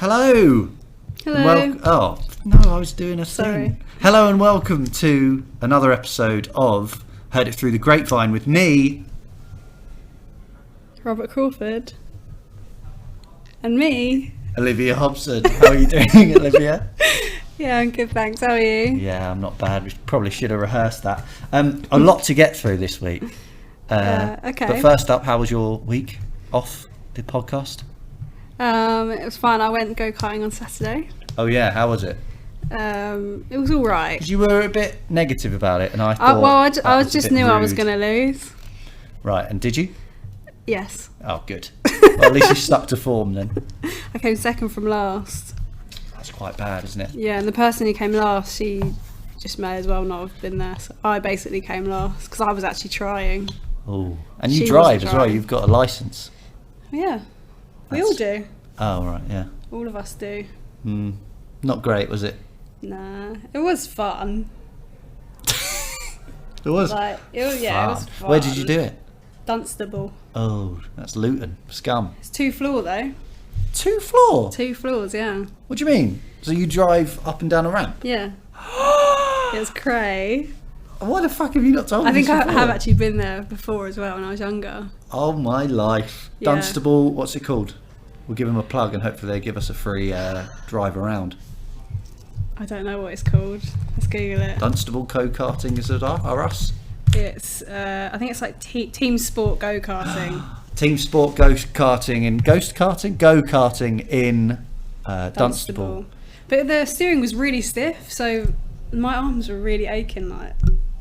Hello. Hello. Oh, no, I was doing a Sorry. thing. Hello and welcome to another episode of Heard It Through the Grapevine with me. Robert Crawford. And me. Olivia Hobson. How are you doing, Olivia? Yeah, I'm good, thanks. How are you? Yeah, I'm not bad. We probably should have rehearsed that. A lot to get through this week. Okay. But first up, how was your week off the podcast? It was fun. I went go-karting on Saturday. Oh yeah, how was it? It was all right. Because you were a bit negative about it, and I thought. I just knew I was going to lose. Right, and did you? Yes. Oh, good. Well, at least you stuck to form then. I came second from last. That's quite bad, isn't it? Yeah, and the person who came last, she just may as well not have been there. So I basically came last because I was actually trying. Oh, and you She drive wasn't as well. trying. You've got a license. Yeah, we all do. Oh right, yeah. All of us do. Not great, was it? Nah, it was fun. It was. Like, it was fun. Where did you do it? Dunstable. Oh, that's Luton. Scum. It's 2 floor though. 2 floor? 2 floors, yeah. What do you mean? So you drive up and down a ramp? Yeah. It was cray. Why the fuck have you not told me I think this I before? have actually been there before as well when I was younger. Oh my life. Yeah. Dunstable, what's it called? We'll give them a plug and hopefully they give us a free drive around. I don't know what it's called. Let's Google it. Dunstable go-karting is it are us? It's, I think it's like team sport go-karting. Team sport go-karting in go-karting in Dunstable. But the steering was really stiff, so my arms were really aching. Like,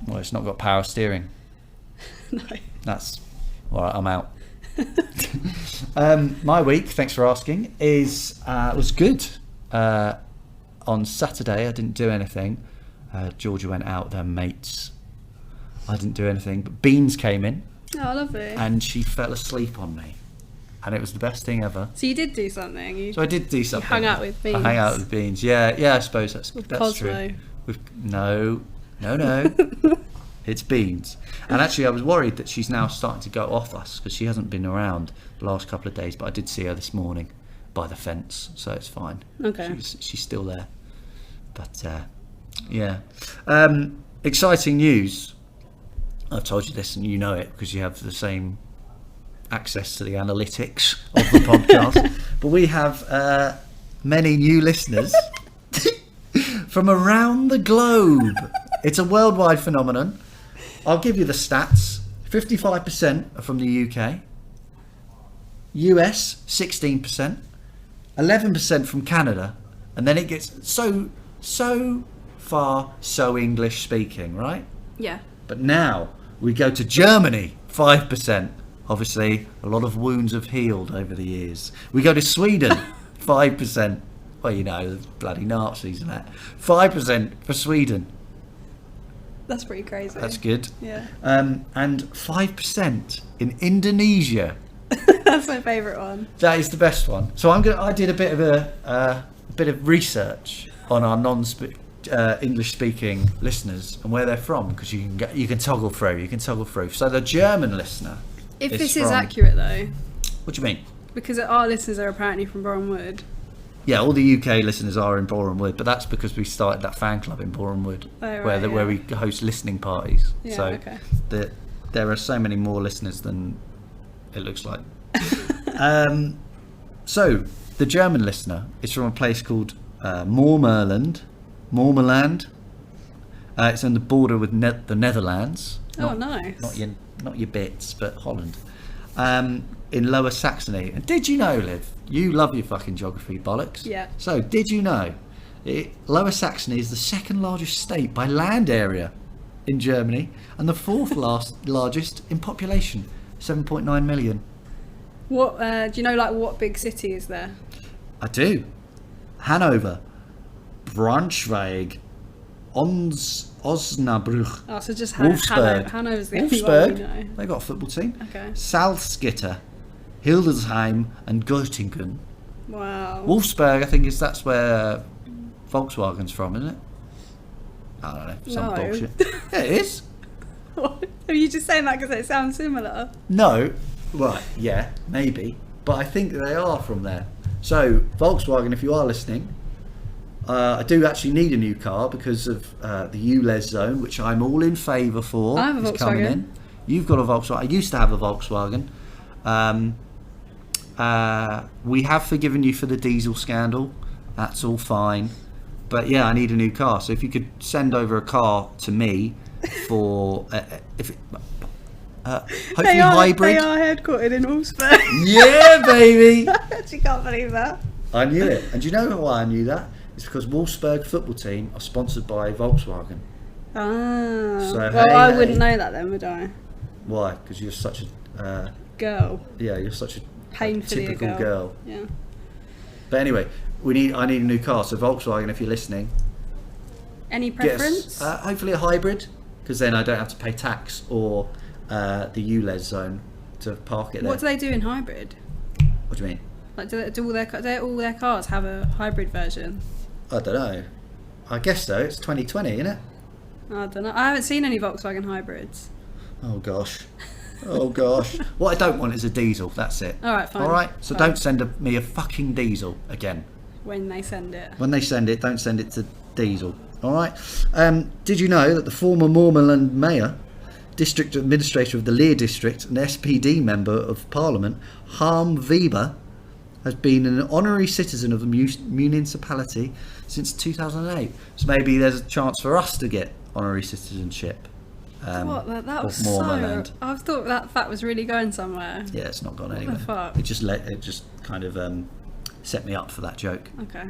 Well, it's not got power steering. no. That's all right. I'm out. My week, thanks for asking, was good. On Saturday, I didn't do anything. Georgia went out with her mates. I didn't do anything, but Beans came in Oh, lovely. and she fell asleep on me, and it was the best thing ever. So you did do something. So I did do something. hung out with Beans. I hung out with Beans. Yeah. I suppose that's Cosmo. true. No. It's Beans. And actually, I was worried that she's now starting to go off us because she hasn't been around the last couple of days. But I did see her this morning by the fence, so it's fine. Okay. She's still there. But yeah, exciting news. I've told you this, and you know it because you have the same access to the analytics of the podcast. But we have many new listeners from around the globe. It's a worldwide phenomenon. I'll give you the stats. 55% are from the UK. US, 16%. 11% from Canada. And then it gets so far so English speaking, right? Yeah. But now we go to Germany, 5%. Obviously, a lot of wounds have healed over the years. We go to Sweden, 5%. Well, you know, the bloody Nazis and that. 5% for Sweden. That's pretty crazy. That's good. Yeah. And 5% in Indonesia. That's my favourite one. That is the best one. So I did a bit of research on our English speaking listeners and where they're from, because you can toggle through. So the German listener. If is this is from- accurate though, What do you mean? because our listeners are apparently from Boreham Wood. Yeah, all the UK listeners are in Boreham Wood, but that's because we started that fan club in Boreham Wood, where we host listening parties. Yeah, so okay. there are so many more listeners than it looks like. So the German listener is from a place called Moormerland. It's on the border with the Netherlands. Oh, nice. Not your bits, but Holland. In Lower Saxony. And did you know, Liv, you love your fucking geography bollocks. Yeah. So did you know Lower Saxony is the second largest state by land area in Germany and the fourth largest in population, 7.9 million. What do you know? Like, what big city is there? I do. Hanover, Braunschweig, Osnabrück, Oh, so just Wolfsburg. Hanover's the only one we know. They got a football team. Okay. Salzgitter, Hildesheim, and Göttingen. Wow. Wolfsburg, I think that's where Volkswagen's from, isn't it? I don't know. Some No. bullshit. Yeah, it is. What? Are you just saying that because it sounds similar? No. Right. Yeah. Maybe. But I think they are from there. So Volkswagen, if you are listening, I do actually need a new car because of the ULEZ zone, which I'm all in favour for. I have a is coming Volkswagen. in. You've got a Volkswagen. I used to have a Volkswagen. We have forgiven you for the diesel scandal. That's all fine. But yeah, I need a new car. So if you could send over a car to me for hopefully hybrid. They are headquartered in Wolfsburg. Yeah, baby. I actually can't believe that. I knew it. And do you know why I knew that? It's because Wolfsburg football team are sponsored by Volkswagen. Ah. So, well, hey, I hey. wouneed know that then, would I? Why? Because you're such a Girl. you're such a Painfully typical a girl. Yeah. But anyway, I need a new car. So Volkswagen, if you're listening, Any get us, us, hopefully a hybrid, because then I don't have to pay tax or the ULEZ zone to park it there. What do they do in hybrid? What do you mean? Like, do all their cars have a hybrid version? I don't know. I guess so. It's 2020, isn't it? I don't know. I haven't seen any Volkswagen hybrids. Oh gosh. Oh gosh. What I don't want is a diesel. That's it. All right, fine. All right. So Fine. don't send me a fucking diesel again. When they send it. When they send it, don't send it to diesel. All right. Did you know that the former Moorland mayor, district administrator of the Lear district, and SPD member of Parliament, Harm Weber, has been an honorary citizen of the municipality since 2008. So maybe there's a chance for us to get honorary citizenship. What? That was of Moorland. so... I thought that was really going somewhere. Yeah, it's not gone What the anywhere. fuck? It just kind of set me up for that joke. Okay.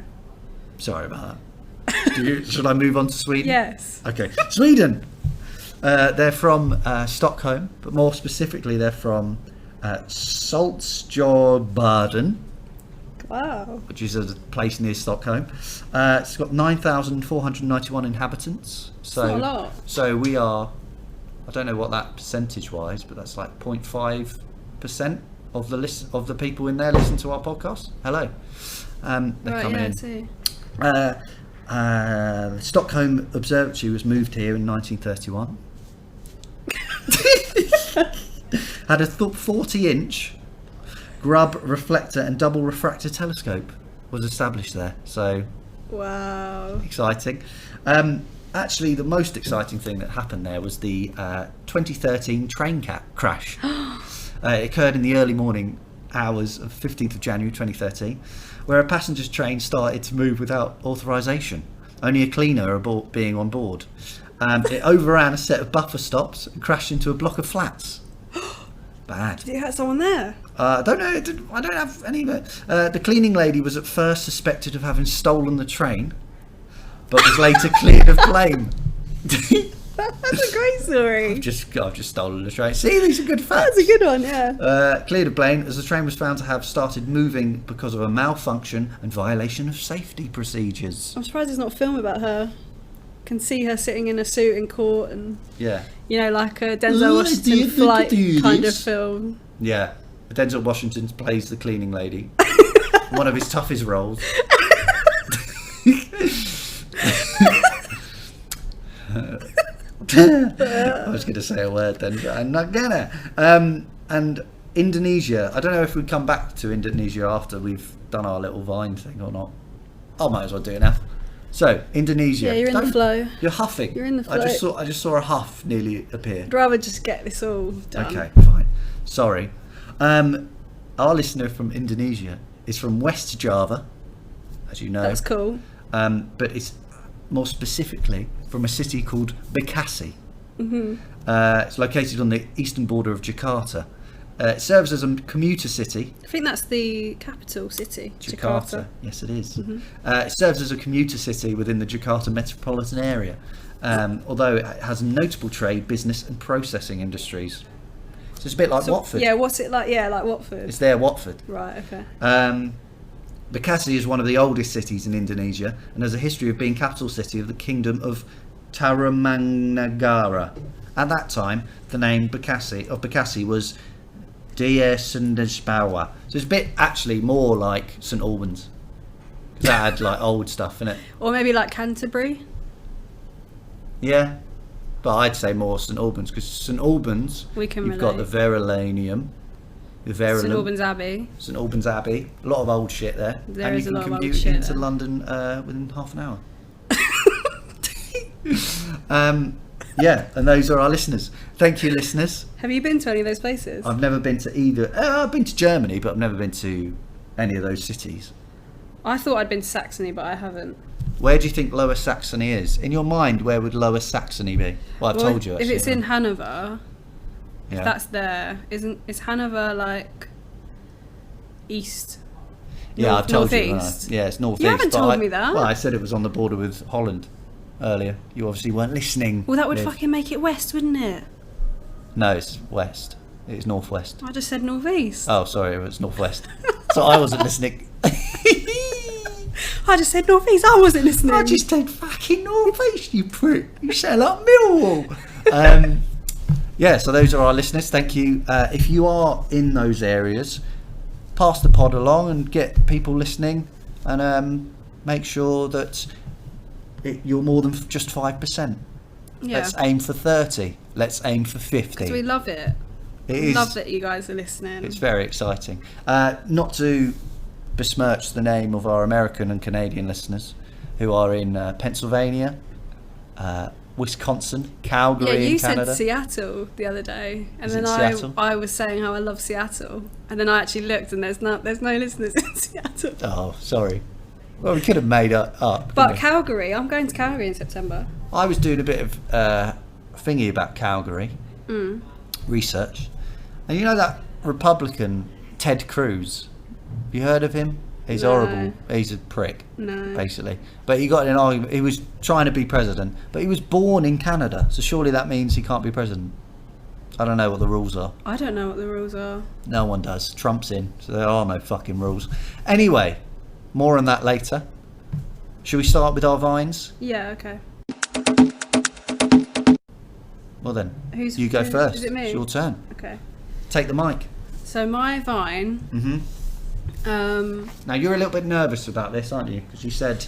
Sorry about that. Should I move on to Sweden? Yes. Okay. Sweden. They're from Stockholm, but more specifically, they're from Saltsjöbaden, Wow. which is a place near Stockholm. It's got 9,491 inhabitants. So, not a lot. So we are, I don't know what that percentage-wise, but that's like 0.5% of the people in there listen to our podcast. Hello. They're Right, coming yeah, in. too. The Stockholm Observatory was moved here in 1931. Had a 40-inch grub reflector and double refractor telescope was established there. So Wow. exciting. Actually, the most exciting thing that happened there was the 2013 train crash. It occurred in the early morning hours of 15th of January 2013, where a passenger train started to move without authorization, only a cleaner being on board. It overran a set of buffer stops and crashed into a block of flats. Bad. Did it hurt someone there? I don't know. I don't have any. The cleaning lady was at first suspected of having stolen the train, but was later cleared of blame. That's a great story. I've just stolen the train. See, these are good facts. That's a good one, yeah. Cleared of blame as the train was found to have started moving because of a malfunction and violation of safety procedures. I'm surprised there's not a film about her. Can see her sitting in a suit in court and, Yeah, you know, like a Denzel Washington flight kind of film. yeah. Denzel Washington plays the cleaning lady. One of his toughest roles. I was going to say a word then, but I'm not gonna. And Indonesia. I don't know if we come back to Indonesia after we've done our little Vine thing or not. I might as well do it now. So Indonesia. Yeah, you're in the flow. You're huffing. You're in the flow. I just saw a huff nearly appear. I'd rather just get this all done. Okay, fine. Sorry. Our listener from Indonesia is from West Java, as you know. That's cool. But it's more specifically from a city called Bekasi. Mm-hmm. It's located on the eastern border of Jakarta. It serves as a commuter city. I think that's the capital city, Jakarta. Yes, it is. Mm-hmm. It serves as a commuter city within the Jakarta metropolitan area, although it has notable trade, business and processing industries. So it's a bit like Watford. Yeah, what's it like? Yeah, like Watford. It's their Watford. Right, okay. Bekasi is one of the oldest cities in Indonesia and has a history of being capital city of the Kingdom of Tarumanagara. At that time, the name Bekasi was Dia Sundesbawa. So it's a bit actually more like St Albans. Because that had like old stuff in it. Or maybe like Canterbury. Yeah. But I'd say more St Albans because St Albans, We can you've got the relate. Verulamium, Verulam. St Albans Abbey. St Albans Abbey. A lot of old shit there. There and is you a can lot of old commute shit into there. London within half an hour. Yeah, and those are our listeners. Thank you, listeners. Have you been to any of those places? I've never been to either. I've been to Germany, but I've never been to any of those cities. I thought I'd been to Saxony, but I haven't. Where do you think Lower Saxony is? In your mind, where would Lower Saxony be? Well, I've told you. If Actually, it's in Hanover, yeah. if that's there, is Hanover like east? Yeah, I've told you. Northeast? Yeah, it's northeast. You haven't but told me that. Well, I said it was on the border with Holland earlier. You obviously weren't listening. Well, that would Liv. fucking make it west, wouldn't it? No, it's west. It's northwest. I just said northeast. Oh, sorry, it was northwest. So I wasn't listening. I just said northeast. I wasn't listening. I just said fucking northeast, you prick. You sound like Millwall. Yeah, so those are our listeners. Thank you. If you are in those areas, pass the pod along and get people listening, and make sure that you're more than just 5%. Yeah. Let's aim for 30. Let's aim for 50. Because we love it. It We is. love that you guys are listening. It's very exciting. Not to besmirch the name of our American and Canadian listeners who are in Pennsylvania, Wisconsin, Calgary, yeah, you in Canada. said Seattle the other day, and Is then it Seattle? I was saying how I love Seattle, and then I actually looked, and there's no listeners in Seattle. Oh, sorry. Well, we could have made it up. But couldn't we? Calgary, I'm going to Calgary in September. I was doing a bit of thingy about Calgary research, and you know that Republican Ted Cruz. Have you heard of him? He's No. horrible. He's a prick. No. Basically, but he got in an argument. He was trying to be president, but he was born in Canada, so surely that means he can't be president. I don't know what the rules are. I don't know what the rules are. No one does. Trump's in, so there are no fucking rules. Anyway, more on that later. Should we start with our vines? Yeah, okay. Well then, Who's- you go who- first. is it me? It's your turn. Okay. Take the mic. So my Vine, Now you're a little bit nervous about this, aren't you? Because you said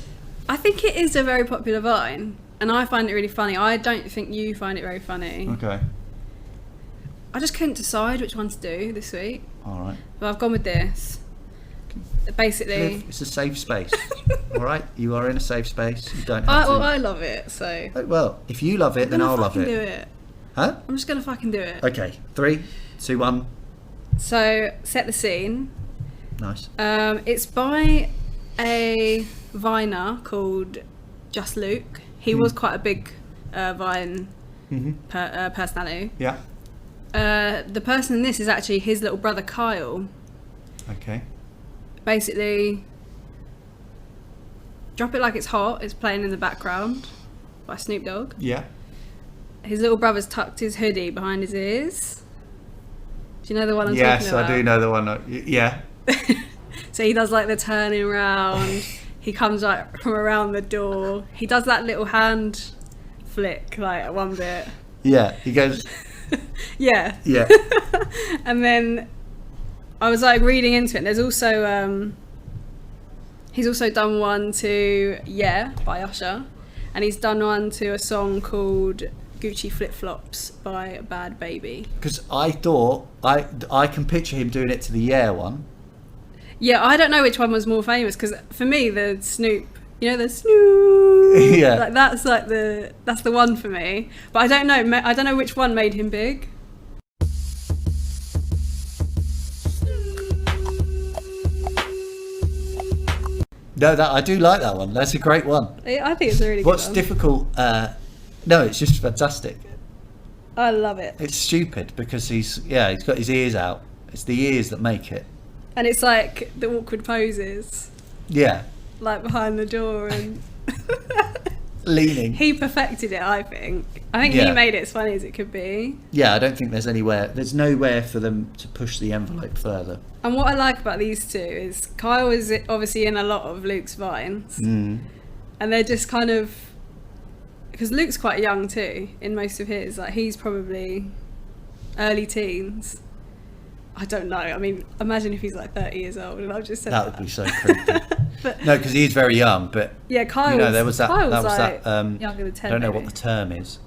I think it is a very popular Vine, and I find it really funny. I don't think you find it very funny. okay. I just couldn't decide which one to do this week, All right. but I've gone with this. Basically, Liv, it's a safe space. All right, you are in a safe space. You don't have I love it, so Well, if you love it, then I'm I'll gonna love fucking it. do it. Huh? I'm just gonna fucking do it. Okay. 3, 2, 1. So set the scene. Nice. It's by a Viner called Just Luke. He was quite a big Vine personality. Yeah. The person in this is actually his little brother Kyle. Okay. Basically, Drop It Like It's Hot is playing in the background by Snoop Dogg. Yeah. His little brother's tucked his hoodie behind his ears. Do you know the one I'm Yes, talking about? I do know the one. Yeah. So he does like the turning around. He comes like from around the door. He does that little hand flick like at one bit. Yeah. He goes. Yeah. Yeah. And then I was like reading into it. And there's also he's also done one to Yeah by Usher, and he's done one to a song called Gucci Flip Flops by Bad Baby. Because I thought I can picture him doing it to the Yeah one. Yeah, I don't know which one was more famous, because for me the Snoop, you know, the Snoop, Yeah. like that's the one for me. But I don't know which one made him big. No, that I do like that one. That's a great one. I think it's a really good What's one. difficult? No, it's just fantastic. I love it. It's stupid because he's got his ears out. It's the ears that make it. And it's like the awkward poses, Yeah, like behind the door, and leaning. he perfected it, I think. He Yeah. made it as funny as it could be. Yeah, I don't think there's nowhere for them to push the envelope further. And what I like about these two is Kyle is obviously in a lot of Luke's vines, and they're just kind of, because Luke's quite young too in most of his, like he's probably early teens. I don't know. I mean, imagine if he's like 30 years old, and I've just said That would be so creepy. But No, because he's very young. But yeah, Kyle. you know, there was that. Kyle's That was like that. younger than 10. I don't know maybe. what the term is.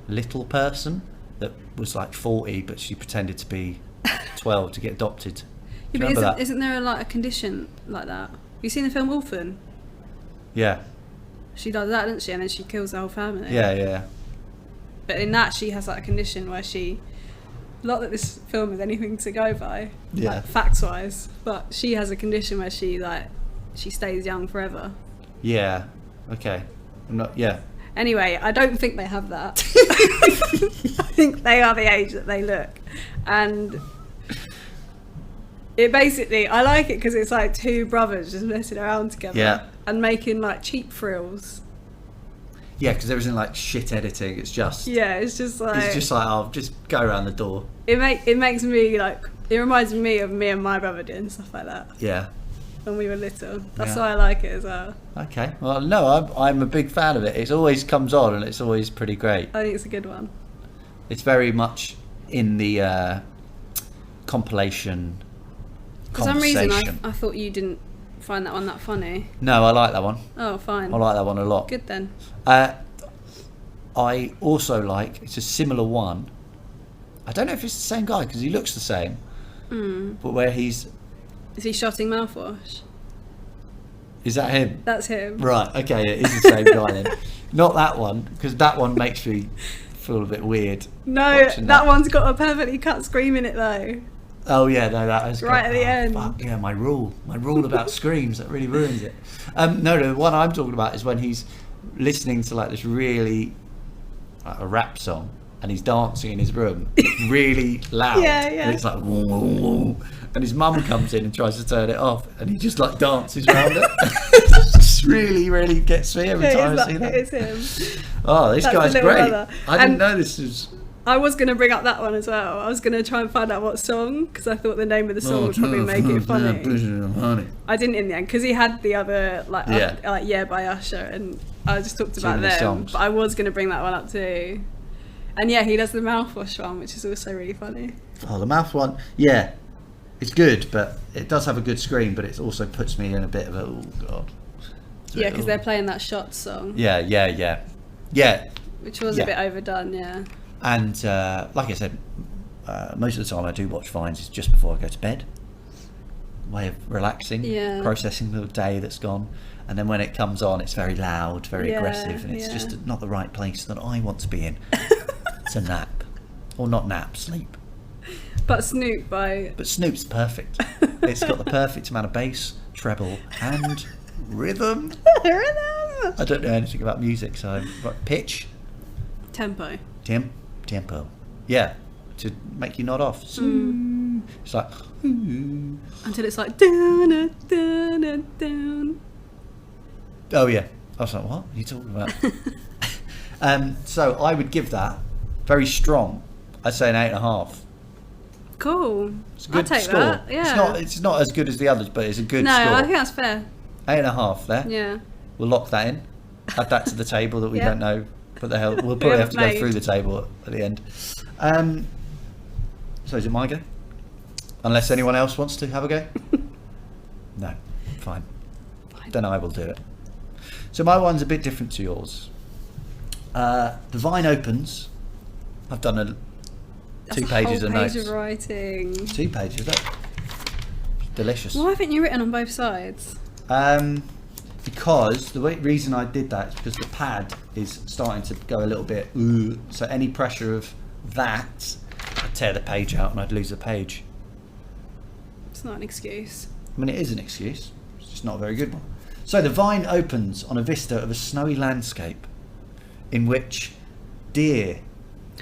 Little person that was like 40, but she pretended to be 12 to get adopted. Yeah, Do you but remember that? isn't there like a condition like that? Have you seen the film Orphan? Yeah. She does that, doesn't she? And then she kills the whole family. Yeah. But in that, she has like a condition where she. Not that this film is anything to go by, Yeah. like, facts-wise, but she has a condition where she stays young forever. Yeah. Okay. Yeah. Anyway, I don't think they have that. I think they are the age that they look. And it basically, I like it because it's like two brothers just messing around together. Yeah. And making like cheap frills. Yeah, because there isn't like shit editing. It's just I'll just go around the door. It makes me like, it reminds me of me and my brother doing stuff like that Yeah. when we were little. That's Yeah. why I like it as well. Okay. Well, no, I'm a big fan of it. It always comes on and it's always pretty great. I think it's a good one. It's very much in the compilation For some reason, conversation. I thought you didn't find that one that funny. No, I like that one. Oh, fine. I like that one a lot. Good then. I also like, it's a similar one. I don't know if it's the same guy because he looks the same. But where Is he shotting mouthwash? is that him? That's him. Right, okay, it is the same guy then. Not that one, because that one makes me feel a bit weird. No, watching that one's got a perfectly cut scream in it though. Oh yeah, no, that is Right at the end. Fuck, yeah, my rule about screams, that really ruins it. No, the one I'm talking about is when he's listening to like this really a rap song and he's dancing in his room really loud. Yeah. And it's like woo, woo, woo. And his mum comes in and tries to turn it off and he just like dances around it. It just really gets me every time I see that. It is him. Oh, this That's guy's the little great. brother. I didn't And- know this was. I was going to bring up that one as well. I was going to try and find out what song, because I thought the name of the song would probably make it funny. I didn't in the end, because he had the other, like Yeah by Usher, and I just talked about many them. songs. But I was going to bring that one up too. And yeah, he does the mouthwash one, which is also really funny. Oh, the mouth one, yeah, it's good, but it does have a good scream, but it also puts me in a bit of a, oh god. Yeah, because they're playing that Shots song, Yeah, which was a bit overdone, yeah. and like I said, most of the time I do watch Vines is just before I go to bed. Way of relaxing, processing the day that's gone, and then when it comes on, it's very loud, very aggressive, and it's just not the right place that I want to be in. It's a nap, or not nap, sleep. But Snoop But Snoop's perfect. It's got the perfect amount of bass, treble, and rhythm. I don't know anything about music, so pitch, tempo. tempo. Yeah, to make you nod off. It's like Until it's like down, down, down. oh yeah. I was like, what are you talking about? So I would give that very strong. I'd say an 8.5. Cool. It's a good I'll take score. that. Yeah. It's not as good as the others, but it's a good No, score. I think that's fair. 8.5 there. Yeah. We'll lock that in. Add that to the table that we Yeah. don't know what the hell. We'll probably have to go made. through the table at the end. So is it my go? Unless anyone else wants to have a go? No. Fine. Then I will do it. So my one's a bit different to yours. The Vine opens. I've done That's 2 a pages whole of page notes. of writing. 2 pages, look. Delicious. Why haven't you written on both sides? Because the reason I did that is because the pad is starting to go a little bit ooh, so any pressure of that, I'd tear the page out and I'd lose the page. It's not an excuse. I mean, it is an excuse, it's just not a very good one. So the Vine opens on a vista of a snowy landscape in which deer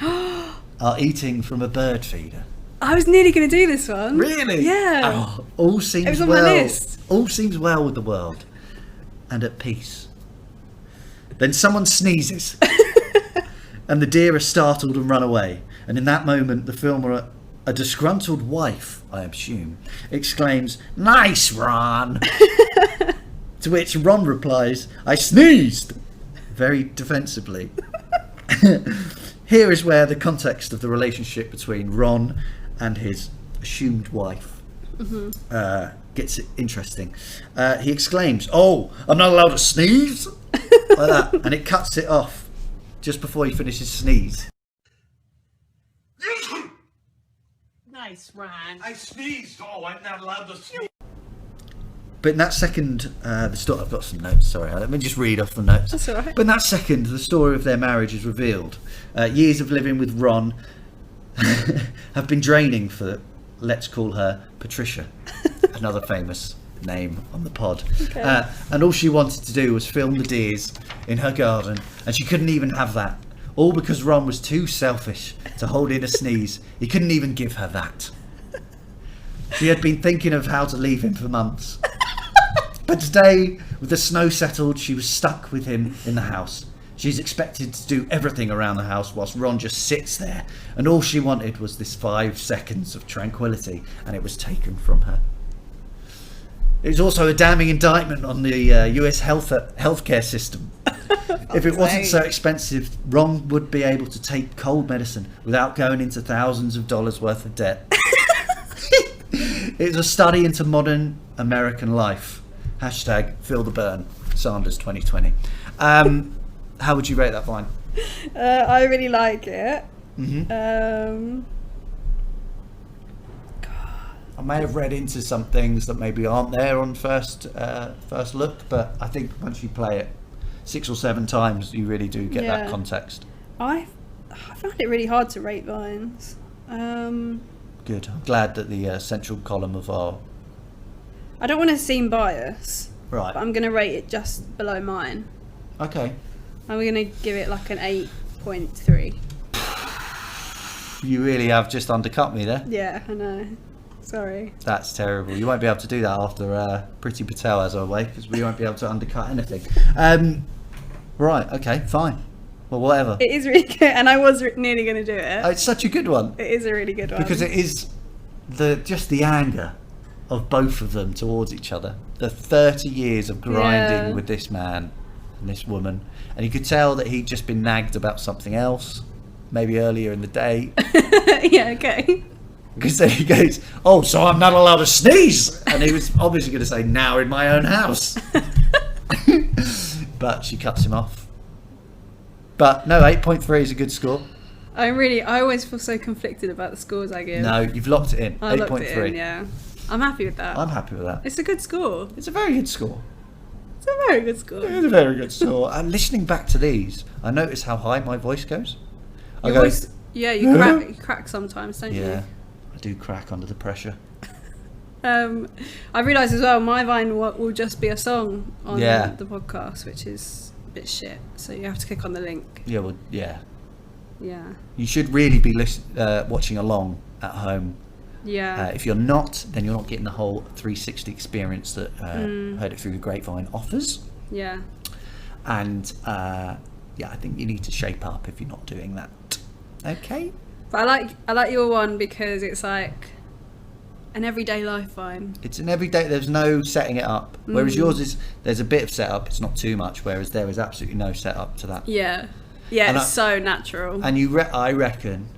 are eating from a bird feeder. I was nearly going to do this one. Really? Yeah. Oh, all seems It was on well. my list. All seems well with the world, and at peace. Then someone sneezes, and the deer are startled and run away. And in that moment, the filmer, a disgruntled wife, I assume, exclaims, "Nice, Ron!" To which Ron replies, "I sneezed," very defensively. Here is where the context of the relationship between Ron and his assumed wife gets interesting. He exclaims, "Oh, I'm not allowed to sneeze?" Like that, and it cuts it off just before he finishes sneeze. Nice. Nice, Ron. I sneezed. Oh, I'm not allowed to sneeze. But in that second, the story. I've got some notes. Sorry, let me just read off the notes. That's all right. But in that second, the story of their marriage is revealed. Years of living with Ron have been draining for, let's call her Patricia, another famous name on the pod. Okay. And all she wanted to do was film the deers in her garden, and she couldn't even have that. All because Ron was too selfish to hold in a sneeze. He couldn't even give her that. She had been thinking of how to leave him for months. But today, with the snow settled, she was stuck with him in the house. She's expected to do everything around the house whilst Ron just sits there. And all she wanted was this 5 seconds of tranquility, and it was taken from her. It was also a damning indictment on the US healthcare system. If it wasn't so expensive, Ron would be able to take cold medicine without going into thousands of dollars worth of debt. It's a study into modern American life. Hashtag feel the burn. Sanders 2020. How would you rate that, Vine? I really like it. I may have read into some things that maybe aren't there on first look, but I think once you play it 6 or 7 times, you really do get that context. I found it really hard to rate Vines. Good. I'm glad that the central column of our... I don't want to seem biased, Right. but I'm going to rate it just below mine. Okay. I'm going to give it like an 8.3. You really have just undercut me there. Yeah, I know. Sorry. That's terrible. You won't be able to do that after Priti Patel has her way, because we won't be able to undercut anything. Right, okay, fine. Well, whatever. It is really good, and I was nearly going to do it. It's such a good one. It is a really good one. Because it is the anger of both of them towards each other. The 30 years of grinding with this man and this woman. And you could tell that he'd just been nagged about something else, maybe earlier in the day. Yeah, okay. Because then he goes, oh, so I'm not allowed to sneeze. And he was obviously going to say, now in my own house. But she cuts him off. But no, 8.3 is a good score. I always feel so conflicted about the scores I give. No, you've locked it in. I locked 8.3. it in, yeah. I'm happy with that. I'm happy with that. It's a good score. It's a very good score. It's a very good score. It's a very good score. And listening back to these, I notice how high my voice goes. Your voice, you crack sometimes, don't you? Yeah, I do crack under the pressure. I realised as well, my Vine will just be a song on Yeah. the podcast, which is a bit shit. So you have to click on the link. Yeah, well, yeah. Yeah. You should really be watching along at home. Yeah. If you're not, then you're not getting the whole 360 experience that Heard It Through the Grapevine offers. Yeah. And yeah, I think you need to shape up if you're not doing that. Okay. But I like your one because it's like an everyday life Vine. It's an everyday. There's no setting it up. Whereas yours is, there's a bit of setup. It's not too much. Whereas there is absolutely no setup to that. Yeah. Yeah, And it's so natural. And I reckon.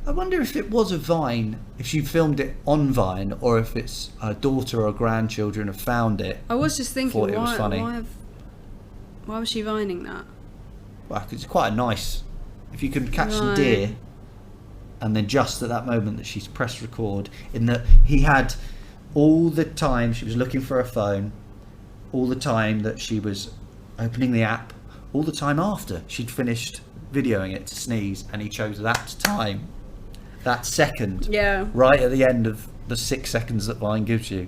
I wonder if it was a Vine, if she filmed it on Vine, or if it's her daughter or grandchildren have found it. I was just thinking, Thought it was funny. why was she vining that? Well, 'cause it's quite a nice. If you can catch some Right. deer, and then just at that moment that she's pressed record, in that he had all the time she was looking for her phone, all the time that she was opening the app, all the time after she'd finished videoing it to sneeze, and he chose that time, that second, Yeah. right at the end of the 6 seconds that Vine gives you.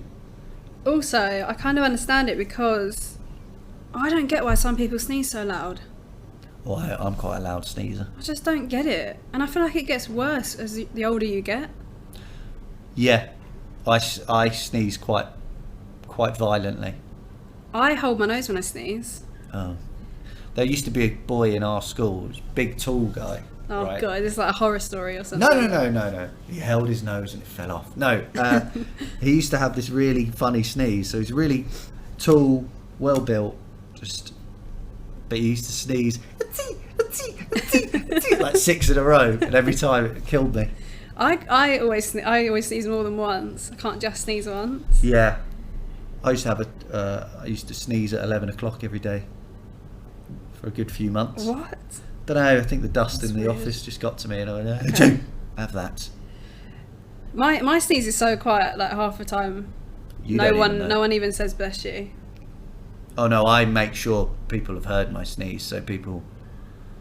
Also, I kind of understand it because I don't get why some people sneeze so loud. Well, I'm quite a loud sneezer. I just don't get it. And I feel like it gets worse as the older you get. Yeah, I sneeze quite violently. I hold my nose when I sneeze. Oh. There used to be a boy in our school, big tall guy. Oh right? god, it's like a horror story or something. No. He held his nose and it fell off. No, he used to have this really funny sneeze. So he's really tall, well built, but he used to sneeze like 6 in a row, and every time it killed me. I always sneeze more than once. I can't just sneeze once. Yeah, I used to sneeze at 11 o'clock every day for a good few months. What? Don't know, I think the dust That's in the weird. office just got to me, and I went, have that. My sneeze is so quiet, like half the time. You don't even know. No one even says bless you. Oh no, I make sure people have heard my sneeze, so people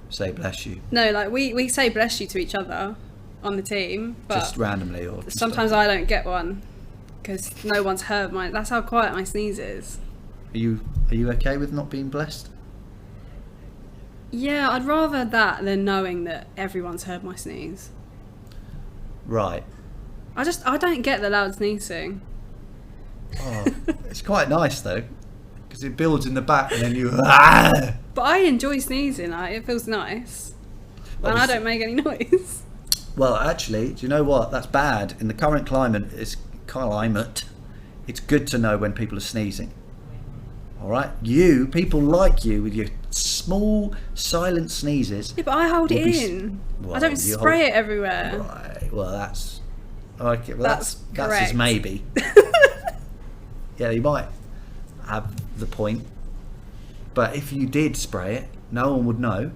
say bless you. No, like we say bless you to each other on the team, but Just randomly, or sometimes I don't get one because no one's heard mine. That's how quiet my sneeze is. Are you okay with not being blessed? Yeah, I'd rather that than knowing that everyone's heard my sneeze. Right. I don't get the loud sneezing. Oh, it's quite nice though, because it builds in the back and then you. Ah! But I enjoy sneezing. Like, it feels nice, and I don't make any noise. Well, actually, do you know what? That's bad. In the current climate, it's good to know when people are sneezing. All right, people like you with your small, silent sneezes. Yeah, but I hold it will in. Well, I don't you spray it everywhere. Right. Well, that's okay. Well, That's that's correct. his maybe. Yeah, you might have the point, but if you did spray it, no one would know,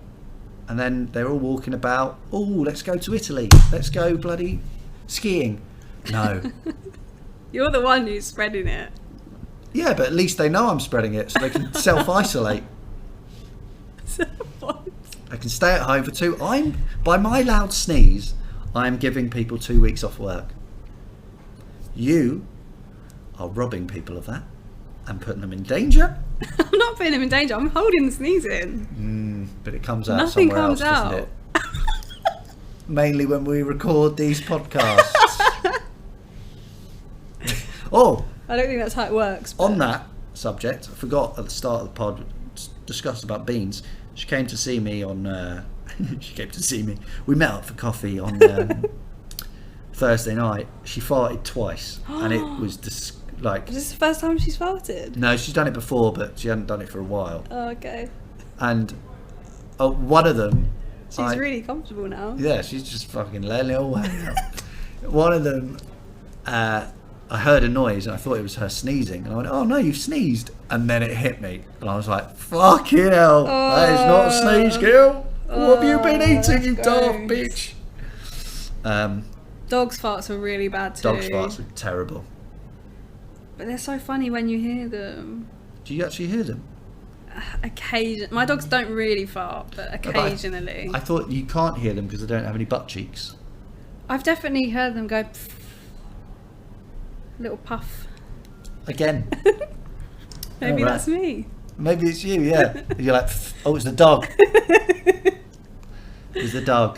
and then they're all walking about. Oh, let's go to Italy. Let's go bloody skiing. No. You're the one who's spreading it. Yeah, but at least they know I'm spreading it, so they can self-isolate. So what? I can stay at home for by my loud sneeze, I'm giving people 2 weeks off work. You are robbing people of that and putting them in danger. I'm not putting him in danger. I'm holding the sneeze in. But it comes out Nothing somewhere comes else, out. doesn't it? Mainly when we record these podcasts. Oh, I don't think that's how it works. But on that subject, I forgot at the start of the pod discussed about beans. She came to see me on. She came to see me. We met up for coffee on Thursday night. She farted twice, and it was like. Is this the first time she's farted? No, she's done it before, but she hadn't done it for a while. Oh, okay. And one of them. She's really comfortable now. Yeah, she's just fucking letting it all hang out. One of them. I heard a noise and I thought it was her sneezing, and I went, "Oh no, you've sneezed!" And then it hit me, and I was like, "Fucking hell, that is not a sneeze, girl. What have you been eating, you daft bitch?" Dogs' farts are really bad too. Dogs' farts are terrible. But they're so funny when you hear them. Do you actually hear them? My dogs don't really fart, but occasionally. I thought you can't hear them because they don't have any butt cheeks. I've definitely heard them go. Pff, little puff. Again. Maybe right. that's me. Maybe it's you, yeah. You're like, oh, it's the dog. It's the dog.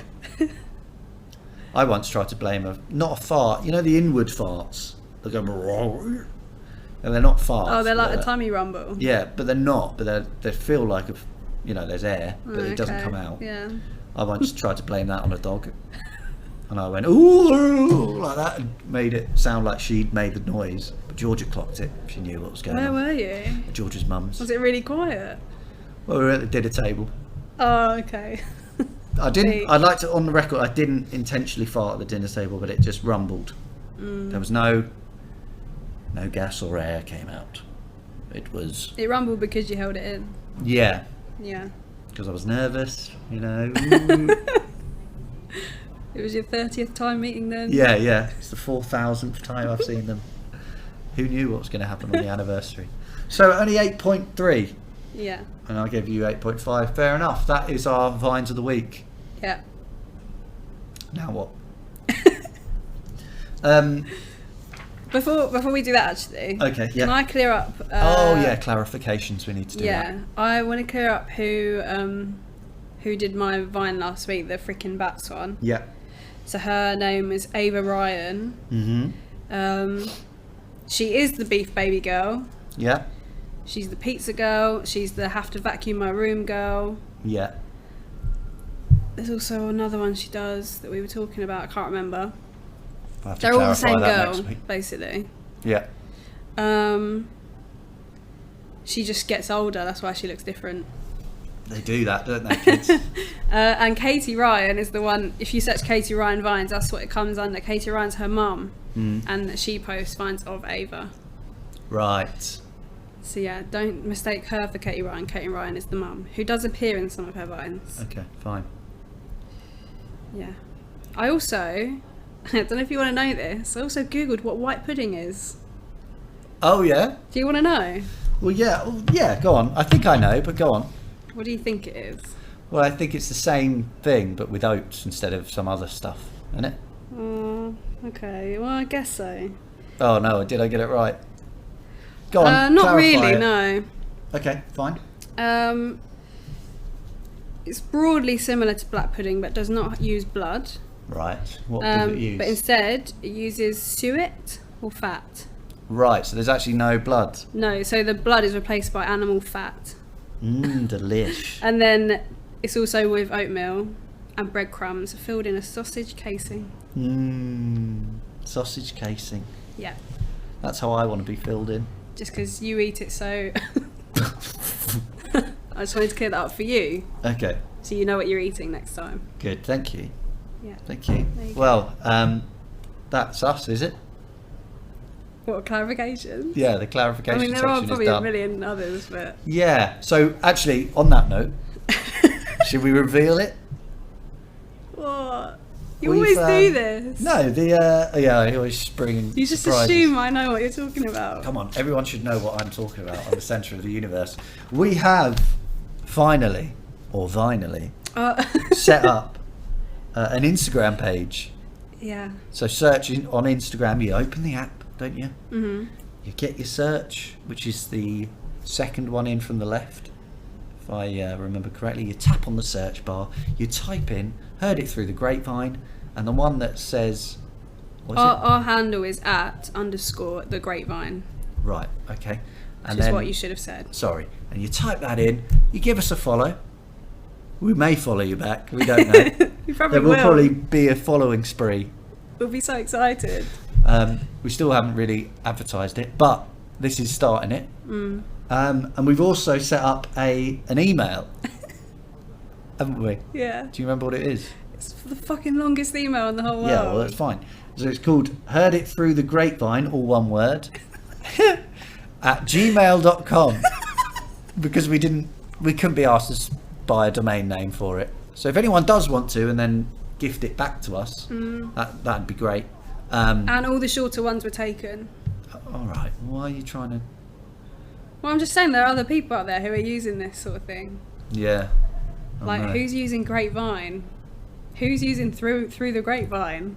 I once tried to blame not a fart. You know the inward farts? They go, and they're not farts. Oh, they're like a tummy rumble. Yeah, but they're not. But they feel like, there's air, but it doesn't come out. Yeah. I once tried to blame that on a dog. And I went, ooh, like that, and made it sound like she'd made the noise. But Georgia clocked it. She knew what was going on. Where were you? Georgia's mum's. Was it really quiet? Well, we were at the dinner table. Oh, okay. I'd like to, on the record, I didn't intentionally fart at the dinner table, but it just rumbled. There was no gas or air came out. It rumbled because you held it in. Yeah. Yeah. Because I was nervous, It was your 30th time meeting them? Yeah. It's the 4,000th time I've seen them. Who knew what was going to happen on the anniversary? So only 8.3. Yeah. And I gave you 8.5. Fair enough. That is our Vines of the Week. Yeah. Now what? Before we do that, actually. Okay, yeah. Can I clear up? Clarifications we need to do. Yeah. I want to clear up who did my Vine last week, the freaking bats one. Yeah. So her name is Ava Ryan. Mm-hmm. She is the beef baby girl. Yeah. She's the pizza girl. She's the have to vacuum my room girl. Yeah. There's also another one she does that we were talking about. I can't remember. I'll have to They're all the clarify same that girl, next week. basically. Yeah. She just gets older. That's why she looks different. They do that, don't they, kids? And Katie Ryan is the one. If you search Katie Ryan Vines, that's what it comes under. Katie Ryan's her mum, and she posts Vines of Ava. Right. So yeah, don't mistake her for Katie Ryan. Katie Ryan is the mum who does appear in some of her Vines. Okay, fine. Yeah. I also I don't know if you want to know this. I also googled what white pudding is. Oh yeah. Do you want to know? Well, yeah. Go on. I think I know, but go on. What do you think it is? Well, I think it's the same thing, but with oats instead of some other stuff, isn't it? Okay. Well, I guess so. Oh no, did I get it right? Go on. Not clarify really. it. No. Okay, fine. It's broadly similar to black pudding, but does not use blood. Right. What does it use? But instead, it uses suet or fat. Right. So there's actually no blood. No, so the blood is replaced by animal fat. Delish. And then it's also with oatmeal and breadcrumbs filled in a sausage casing. Sausage casing. Yeah. That's how I want to be filled in. Just because you eat it so... I just wanted to clear that up for you, Okay. so you know what you're eating next time. Good. Thank you. Yeah. Thank you. There you go. Well, that's us, is it? What a clarification. Yeah, the clarification I mean, there section are is probably done. a million others, but... Yeah. So actually, on that note, should we reveal it? What? You We've, always do this. No, I always spring. You just surprises. assume I know what you're talking about. Come on, everyone should know what I'm talking about. I'm the centre of the universe. We have finally, or vinily, set up an Instagram page. Yeah. So searching on Instagram, you open the app, don't you? Mm-hmm. You get your search, which is the second one in from the left. If I remember correctly, you tap on the search bar, you type in, heard it through the grapevine, and the one that says... What's it? Our handle is @_the grapevine, Right, okay. which And is then, what you should have said. sorry, and you type that in, you give us a follow. We may follow you back, we don't know. You probably There will will. probably be a following spree. We'll be so excited. We still haven't really advertised it, but this is starting it. And we've also set up an email, haven't we? Yeah. Do you remember what it is? It's the fucking longest email in the whole world. Yeah, well, that's fine. So it's called Heard It Through the Grapevine, all one word, at gmail.com, because we couldn't be asked to buy a domain name for it. So if anyone does want to and then gift it back to us, that'd be great. And all the shorter ones were taken. All right, why are you trying to... Well, I'm just saying there are other people out there who are using this sort of thing. Yeah. I Like, know. who's using Grapevine? Who's using through the grapevine?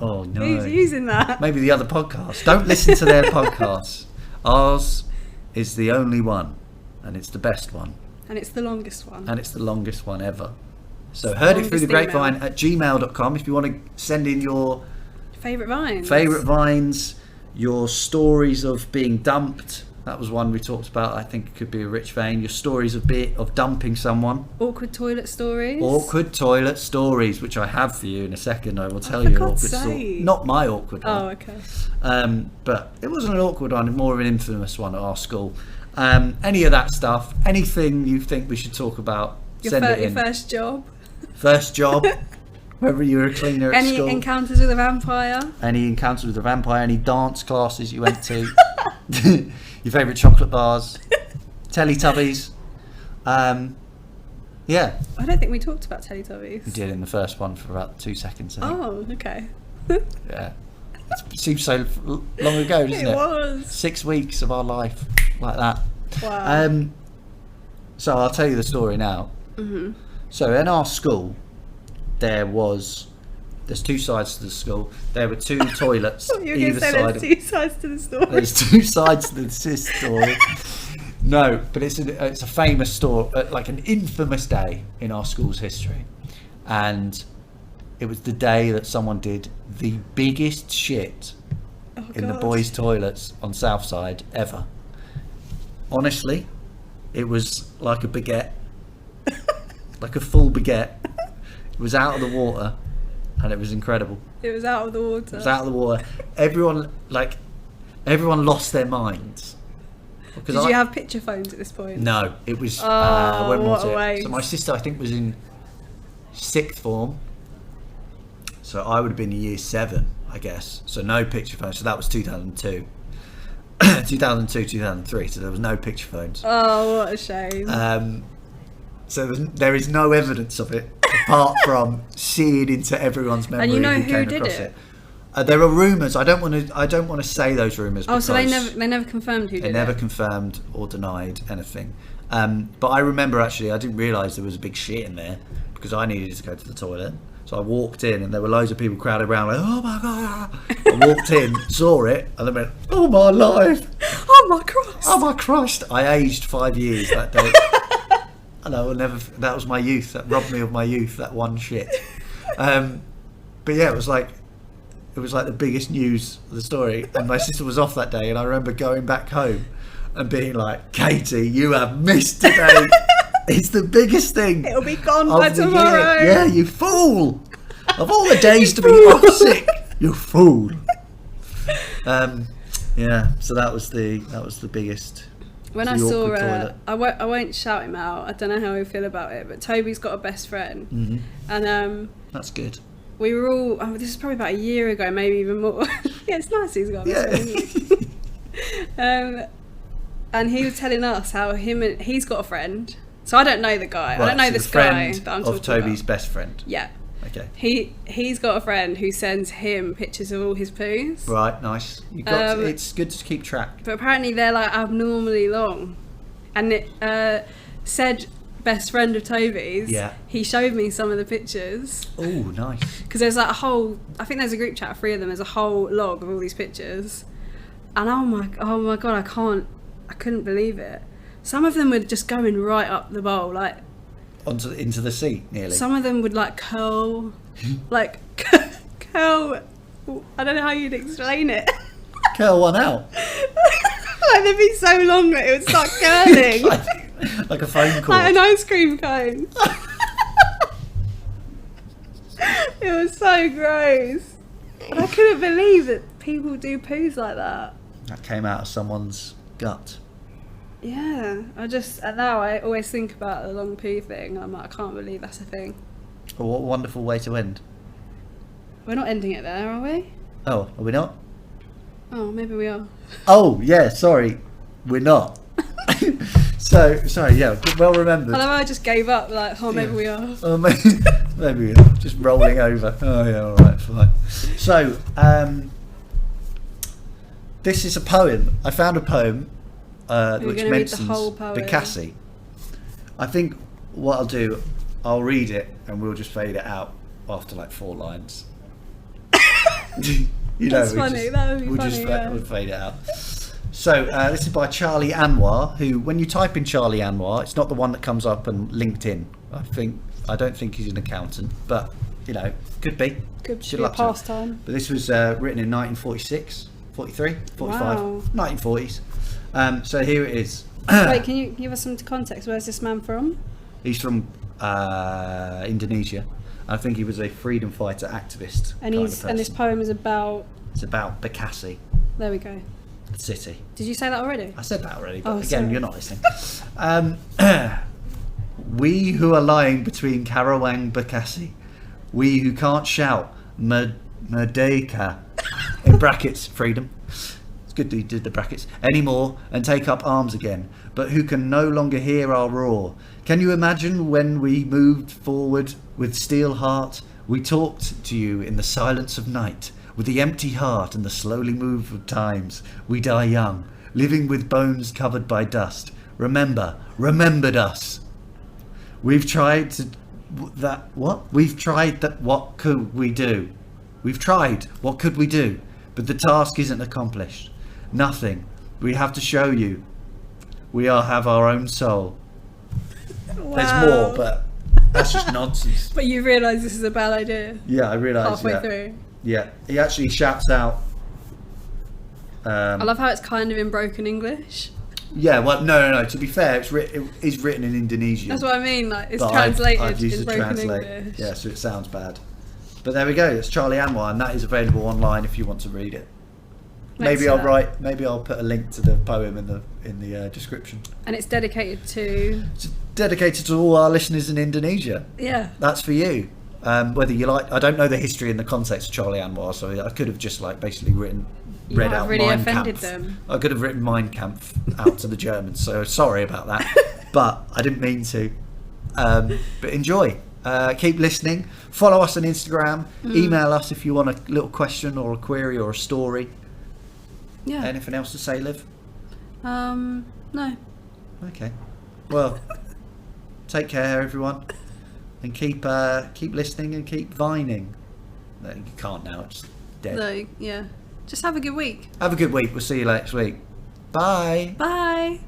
Oh, no. Who's using that? Maybe the other podcasts. Don't listen to their podcasts. Ours is the only one, and it's the best one, And it's the longest one. and it's the longest one ever. So heard it through the Longest grapevine email. at gmail.com if you want to send in your Favourite vines. favourite vines, your stories of being dumped. That was one we talked about. I think it could be a rich vein. Your stories of dumping someone. Awkward toilet stories. Awkward toilet stories, which I have for you in a second. I will tell for you an God's awkward story. sake. Not my awkward one. Oh, okay. But it wasn't an awkward one, more of an infamous one at our school. Any of that stuff, anything you think we should talk about, send it Your in. first job. First job, whether you were a cleaner at Any school. encounters with a vampire. Any encounters with a vampire, any dance classes you went to, your favourite chocolate bars, Teletubbies. Yeah, I don't think we talked about Teletubbies. we did in the first one for about 2 seconds, I think. Oh, okay. Yeah. It seems so long ago, doesn't it? It was. 6 weeks of our life, like that. Wow. So I'll tell you the story now. Mm-hmm. So in our school, there's two sides to the school. There were two toilets You're going either to say side. there's two sides to the story. There's two sides to this story. No, but it's a famous story, like an infamous day in our school's history, and it was the day that someone did the biggest shit Oh, in the God. boys' toilets on Southside ever. Honestly, it was like a baguette, like a full baguette. It was out of the water, and it was incredible. It was out of the water. It was out of the water. Everyone lost their minds. Because Did you have picture phones at this point? No, it was. Oh, when was what a it? waste. So my sister, I think, was in 6th form. So I would have been in year 7, I guess. So no picture phones. So that was 2002. 2002, 2003. So there was no picture phones. Oh, what a shame. So there is no evidence of it, of apart from seeing into everyone's memory. And you know who who came did across it? There are rumours. I don't want to say those rumours. Oh, so they because never confirmed who did they it. never confirmed or denied anything. But I remember actually, I didn't realise there was a big shit in there because I needed to go to the toilet. So I walked in and there were loads of people crowded around like, oh my God. I walked in, saw it, and then went, oh my life. Oh my Christ. Oh my Christ. I aged 5 years that day. And I will never, that was my youth. That robbed me of my youth, that one shit. But yeah, it was like the biggest news of the story. And my sister was off that day, and I remember going back home and being like, Katie, you have missed today. It's the biggest thing. It'll be gone of by the tomorrow. year. Yeah, you fool. Of all the days to be off sick, you fool. Yeah, so that was the biggest. When the I saw, awkward toilet. I won't shout him out. I don't know how I feel about it, but Toby's got a best friend, Mhm. and That's good. we were all. This is probably about a year ago, maybe even more. Yeah, it's nice he's got a best friend. Isn't it? And he was telling us how he's got a friend. So I don't know the guy. I don't know so this the guy friend that I'm of talking Toby's about. best friend. Yeah. Okay. He's got a friend who sends him pictures of all his poos. Right, nice. You got. Um, It's good to keep track. But apparently they're like abnormally long. And it said best friend of Toby's. Yeah. He showed me some of the pictures. Oh, nice. Because there's like a whole, I think there's a group chat of 3 of them. There's a whole log of all these pictures. And oh my God, I couldn't believe it. Some of them were just going right up the bowl. Like Into the seat, nearly. some of them would like curl, like curl. I don't know how you'd explain it. Curl one out. Like they'd be so long that it would start curling. like a phone call. Like an ice cream cone. It was so gross. And I couldn't believe that people do poos like that. That came out of someone's gut. Yeah, and now I always think about the long poo thing. I'm like, I can't believe that's a thing. Oh, what a wonderful way to end. We're not ending it there, are we? Oh, are we not? Oh, maybe we are. Oh, yeah, sorry. We're not. So, sorry, yeah, well remembered. I love how I just gave up, like, oh, maybe we are. Oh, maybe we are. Just rolling over. Oh, yeah, all right, fine. So, this is a poem. I found a poem which gonna read the mentions whole poem? Bicassi. I think what I'll do, I'll read it and we'll just fade it out after like 4 lines. That's funny, that would be we'll funny, just yeah. we'll fade it out. So this is by Charlie Anwar, who, when you type in Charlie Anwar, it's not the one that comes up on LinkedIn. I don't think he's an accountant, but could be. Could Should be a luck to him. pastime. But this was written in 1946, 43, 45, Wow. 1940s. So here it is. Wait, can you give us some context? Where's this man from? He's from Indonesia. I think he was a freedom fighter activist. And and this poem is about. It's about Bicassi, There we go. the city. Did you say that already? I said that already, but Oh, again, sorry. you're not listening. We who are lying between Karawang Bicassi, we who can't shout Merdeka, in brackets, freedom. It's good that you did the brackets, anymore, and take up arms again, but who can no longer hear our roar. Can you imagine when we moved forward with steel heart? We talked to you in the silence of night, with the empty heart and the slowly move of times. We die young, living with bones covered by dust. Remembered us. We've tried that. What could we do? We've tried. What could we do? But the task isn't accomplished. Nothing. We have to show you. We have our own soul. Wow. There's more, but that's just nonsense. But you realise this is a bad idea Yeah, I realised. halfway Yeah. through. Yeah, he actually shouts out. I love how it's kind of in broken English. Yeah, well, no. To be fair, it is written in Indonesian. That's what I mean. Like it's but translated I've used in the broken translate. English. Yeah, so it sounds bad. But there we go. It's Charlie Anwar, and that is available online if you want to read it. Next Maybe to I'll that. Maybe I'll put a link to the poem in the description. And it's dedicated to. It's dedicated to all our listeners in Indonesia. Yeah. That's for you. Whether you like, I don't know the history and the context of Charlie Anwar, so I could have just basically read might have out really Mein offended Kampf. them. I could have written Mein Kampf out to the Germans, so sorry about that. But I didn't mean to. But enjoy. Keep listening. Follow us on Instagram. Email us if you want a little question or a query or a story. Yeah. Anything else to say, Liv? No. Okay. Well, take care, everyone, and keep listening and keep vining. No, you can't now. It's dead. No, yeah. Just have a good week. Have a good week. We'll see you next week. Bye. Bye.